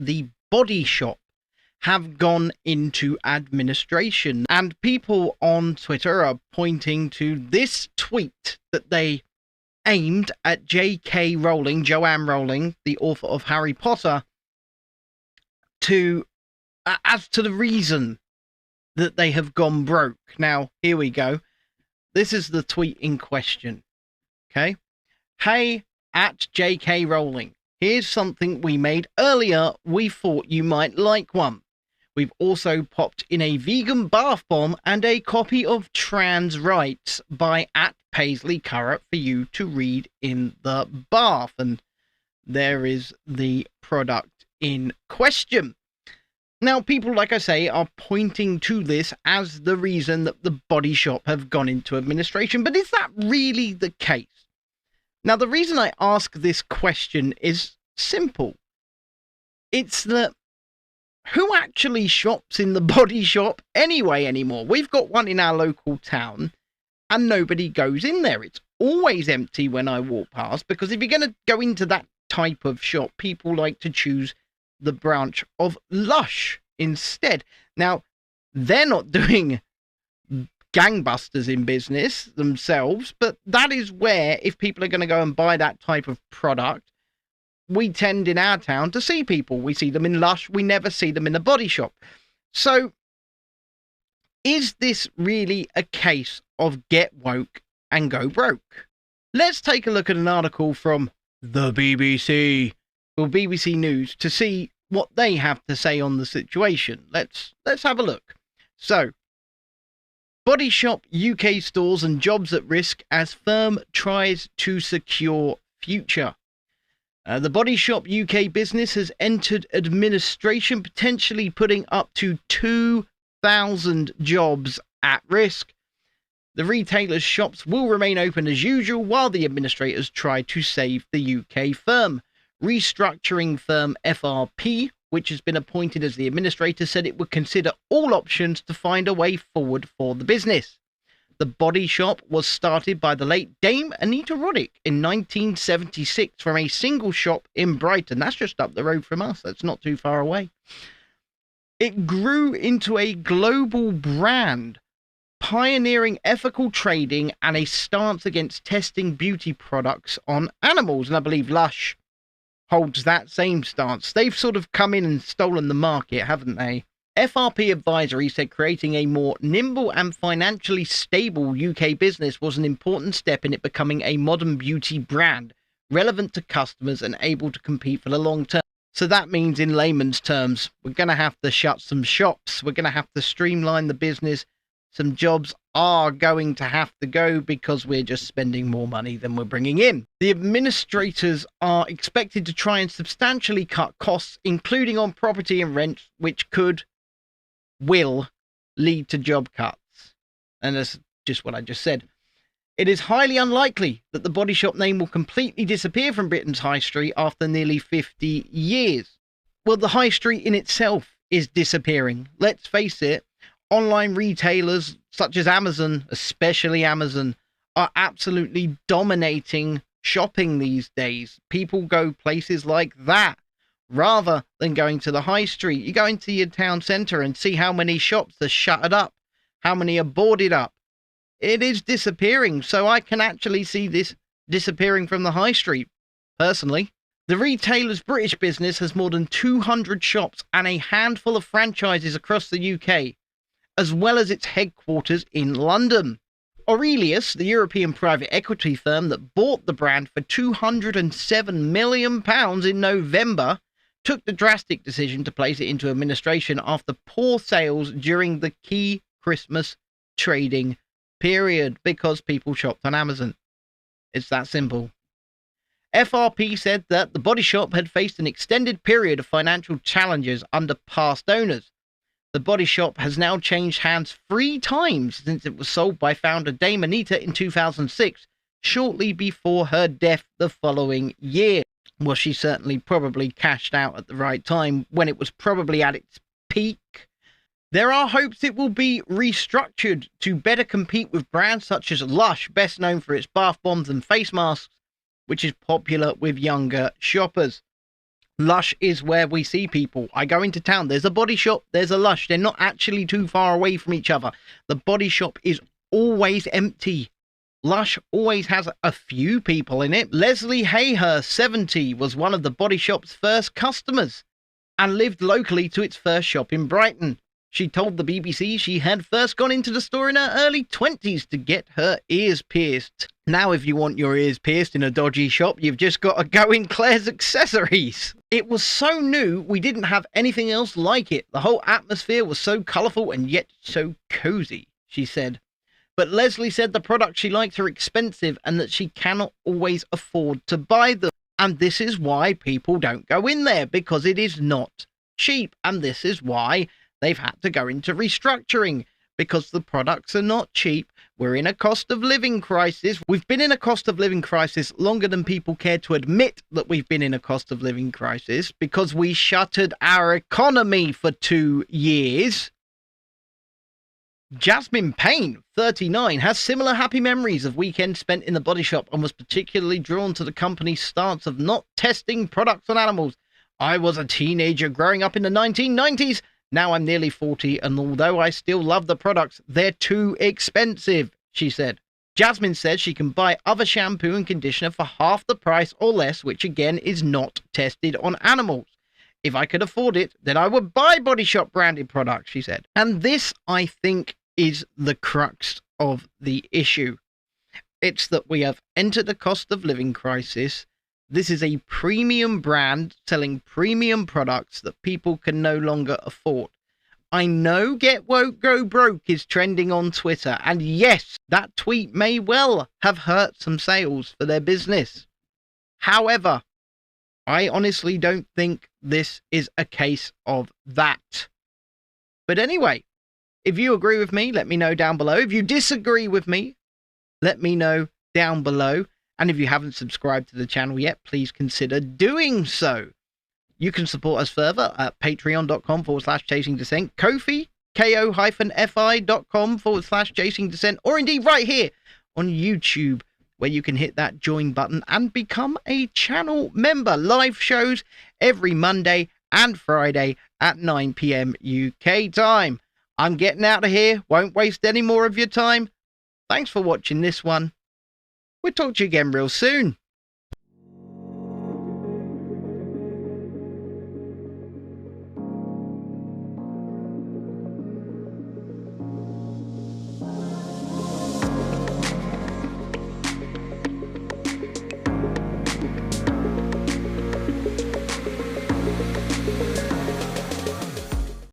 the Body Shop have gone into administration. And people on Twitter are pointing to this tweet that they aimed at J.K. Rowling, Joanne Rowling, the author of Harry Potter, as to the reason that they have gone broke. Now, here we go. This is the tweet in question. Okay. Hey, at J.K. Rowling. Here's something we made earlier. We thought you might like one. We've also popped in a vegan bath bomb and a copy of Trans Rights by at Paisley Currett for you to read in the bath. And there is the product in question. Now, people, like I say, are pointing to this as the reason that the Body Shop have gone into administration. But is that really the case? Now, the reason I ask this question is simple. It's that who actually shops in the Body Shop anyway anymore? We've got one in our local town and nobody goes in there. It's always empty when I walk past, because if you're going to go into that type of shop, people like to choose the branch of Lush instead. Now, they're not doing gangbusters in business themselves, but that is where, if people are going to go and buy that type of product, we tend in our town to see people. We see them in Lush. We never see them in the Body Shop. So is this really a case of get woke and go broke? Let's take a look at an article from the BBC or BBC News to see what they have to say on the situation. Let's have a look. So, Body Shop UK stores and jobs at risk as firm tries to secure future. The Body Shop UK business has entered administration, potentially putting up to 2,000 jobs at risk. The retailer's shops will remain open as usual while the administrators try to save the UK firm. Restructuring firm FRP, which has been appointed as the administrator, said it would consider all options to find a way forward for the business. The Body Shop was started by the late Dame Anita Roddick in 1976 from a single shop in Brighton. That's just up the road from us. That's not too far away. It grew into a global brand, pioneering ethical trading and a stance against testing beauty products on animals. And I believe Lush holds that same stance. They've sort of come in and stolen the market, haven't they? FRP Advisory said creating a more nimble and financially stable UK business was an important step in it becoming a modern beauty brand, relevant to customers and able to compete for the long term. So that means, in layman's terms, we're going to have to shut some shops. We're going to have to streamline the business. Some jobs are going to have to go because we're just spending more money than we're bringing in. The administrators are expected to try and substantially cut costs, including on property and rent, which will lead to job cuts. And that's just what I just said. It is highly unlikely that the Body Shop name will completely disappear from Britain's high street after nearly 50 years. Well, the high street in itself is disappearing. Let's face it, online retailers such as Amazon, especially Amazon, are absolutely dominating shopping these days. People go places like that rather than going to the high street. You go into your town centre and see how many shops are shuttered up, how many are boarded up. It is disappearing, so I can actually see this disappearing from the high street, personally. The retailer's British business has more than 200 shops and a handful of franchises across the UK, as well as its headquarters in London. Aurelius, the European private equity firm that bought the brand for £207 million in November, took the drastic decision to place it into administration after poor sales during the key Christmas trading period because people shopped on Amazon. It's that simple. FRP said that the Body Shop had faced an extended period of financial challenges under past owners. The Body Shop has now changed hands 3 times since it was sold by founder Dame Anita in 2006, shortly before her death the following year. Well, she certainly probably cashed out at the right time when it was probably at its peak. There are hopes it will be restructured to better compete with brands such as Lush, best known for its bath bombs and face masks, which is popular with younger shoppers. Lush is where we see people. I go into town, there's a Body Shop, there's a Lush. They're not actually too far away from each other. The Body Shop is always empty. Lush always has a few people in it. Leslie Hayhurst, 70, was one of the Body Shop's first customers and lived locally to its first shop in Brighton. She told the BBC she had first gone into the store in her early 20s to get her ears pierced. Now, if you want your ears pierced in a dodgy shop, you've just got to go in Claire's Accessories. It was so new, we didn't have anything else like it. The whole atmosphere was so colourful and yet so cosy, she said. But Leslie said the products she likes are expensive and that she cannot always afford to buy them. And this is why people don't go in there, because it is not cheap. And this is why they've had to go into restructuring, because the products are not cheap. We're in a cost of living crisis. We've been in a cost of living crisis longer than people care to admit that we've been in a cost of living crisis, because we shuttered our economy for 2 years. Jasmine Payne, 39, has similar happy memories of weekends spent in the Body Shop and was particularly drawn to the company's stance of not testing products on animals. I was a teenager growing up in the 1990s. Now I'm nearly 40, and although I still love the products, they're too expensive, she said. Jasmine says she can buy other shampoo and conditioner for half the price or less, which again is not tested on animals. If I could afford it, then I would buy Body Shop branded products, she said. And this, I think, is the crux of the issue. It's that we have entered a cost of living crisis. This is a premium brand selling premium products that people can no longer afford. I know Get Woke Go Broke is trending on Twitter, and yes, that tweet may well have hurt some sales for their business. However, I honestly don't think this is a case of that. But anyway, if you agree with me, let me know down below. If you disagree with me, let me know down below. And if you haven't subscribed to the channel yet, please consider doing so. You can support us further at patreon.com/Chasing Dissent, Ko-fi, ko-fi.com/Chasing Dissent, or indeed right here on YouTube, where you can hit that join button and become a channel member. Live shows every Monday and Friday at 9 PM UK time. I'm getting out of here. Won't waste any more of your time. Thanks for watching this one. We'll talk to you again real soon.